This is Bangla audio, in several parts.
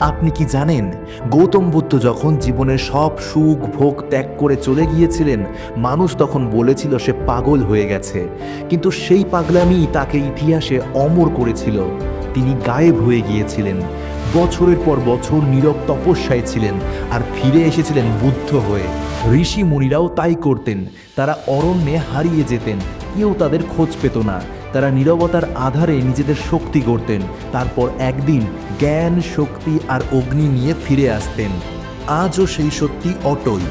আপনি কি জানেন, গৌতম বুদ্ধ যখন জীবনের সব সুখ ভোগ ত্যাগ করে চলে গিয়েছিলেন, মানুষ তখন বলেছিল সে পাগল হয়ে গেছে। কিন্তু সেই পাগলামিই তাকে ইতিহাসে অমর করেছিল। তিনি গায়েব হয়ে গিয়েছিলেন, বছরের পর বছর নীরব তপস্যায় ছিলেন, আর ফিরে এসেছিলেন বুদ্ধ হয়ে। ঋষি মুনিরাও তাই করতেন। তারা অরণ্যে হারিয়ে যেতেন, কেউ তাদের খোঁজ পেত না। তারা নীরবতার আধারে নিজেদের শক্তি গড়তেন, তারপর একদিন জ্ঞান, শক্তি আর অগ্নি নিয়ে ফিরে আসতেন। আজও সেই সত্যি অটল।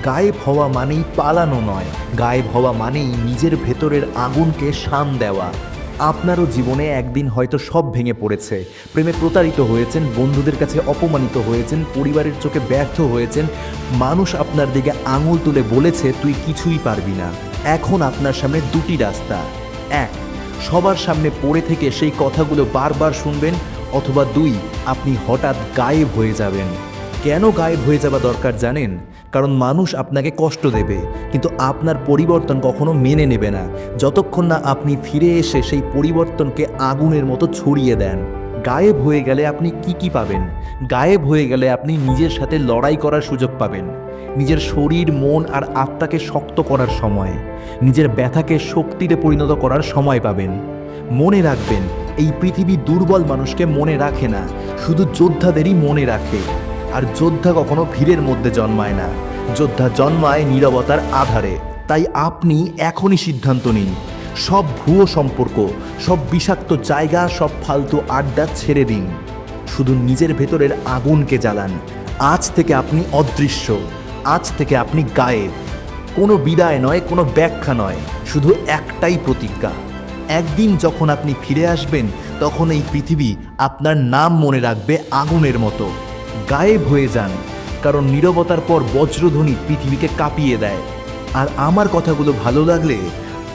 গায়েব হওয়া মানেই পালানো নয়, গায়েব হওয়া মানেই নিজের ভেতরের আগুনকে শান দেওয়া। আপনারও জীবনে একদিন হয়তো সব ভেঙে পড়েছে। প্রেমে প্রতারিত হয়েছেন, বন্ধুদের কাছে অপমানিত হয়েছেন, পরিবারের চোখে ব্যর্থ হয়েছেন। মানুষ আপনার দিকে আঙুল তুলে বলেছে তুই কিছুই পারবি না। এখন আপনার সামনে দুটি রাস্তা। এক, সবার সামনে পড়ে থেকে সেই কথাগুলো বারবার শুনবেন, অথবা দুই, আপনি হঠাৎ গায়েব হয়ে যাবেন। কেন গায়েব হয়ে যাওয়া দরকার জানেন? কারণ মানুষ আপনাকে কষ্ট দেবে, কিন্তু আপনার পরিবর্তন কখনো মেনে নেবে না, যতক্ষণ না আপনি ফিরে এসে সেই পরিবর্তনকে আগুনের মতো ছড়িয়ে দেন। গায়েব হয়ে গেলে আপনি কি পাবেন? গায়েব হয়ে গেলে আপনি নিজের সাথে লড়াই করার সুযোগ পাবেন, নিজের শরীর, মন আর আত্মাকে শক্ত করার সময়, নিজের ব্যথাকে শক্তিতে পরিণত করার সময় পাবেন। মনে রাখবেন, এই পৃথিবী দুর্বল মানুষকে মনে রাখে না, শুধু যোদ্ধাদেরই মনে রাখে। আর যোদ্ধা কখনো ভিড়ের মধ্যে জন্মায় না, যোদ্ধা জন্মায় নীরবতার আধারে। তাই আপনি এখনই সিদ্ধান্ত নিন, সব ভুয়ো সম্পর্ক, সব বিষাক্ত জায়গা, সব ফালতু আড্ডা ছেড়ে দিন। শুধু নিজের ভেতরের আগুনকে জ্বালান। আজ থেকে আপনি অদৃশ্য, আজ থেকে আপনি গায়েব। কোনো বিদায় নয়, কোনো ব্যাখ্যা নয়, শুধু একটাই প্রতিজ্ঞা। একদিন যখন আপনি ফিরে আসবেন, তখন এই পৃথিবী আপনার নাম মনে রাখবে আগুনের মতো। গায়েব হয়ে যান, কারণ নীরবতার পর বজ্রধ্বনি পৃথিবীকে কাঁপিয়ে দেয়। আর আমার কথাগুলো ভালো লাগলে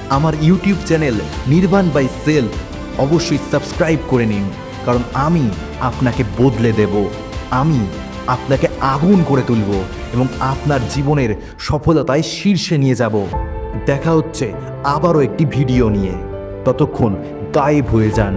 আমার YouTube channel Nirvan by self অবশ্যই সাবস্ক্রাইব করে নিন, কারণ আমি আপনাকে বদলে দেব, আমি আপনাকে আগুন করে তুলব এবং আপনার জীবনের সফলতায় শীর্ষে নিয়ে যাব। দেখা হচ্ছে আবারও একটি ভিডিও নিয়ে। ততক্ষণ গায়েব হয়ে যান।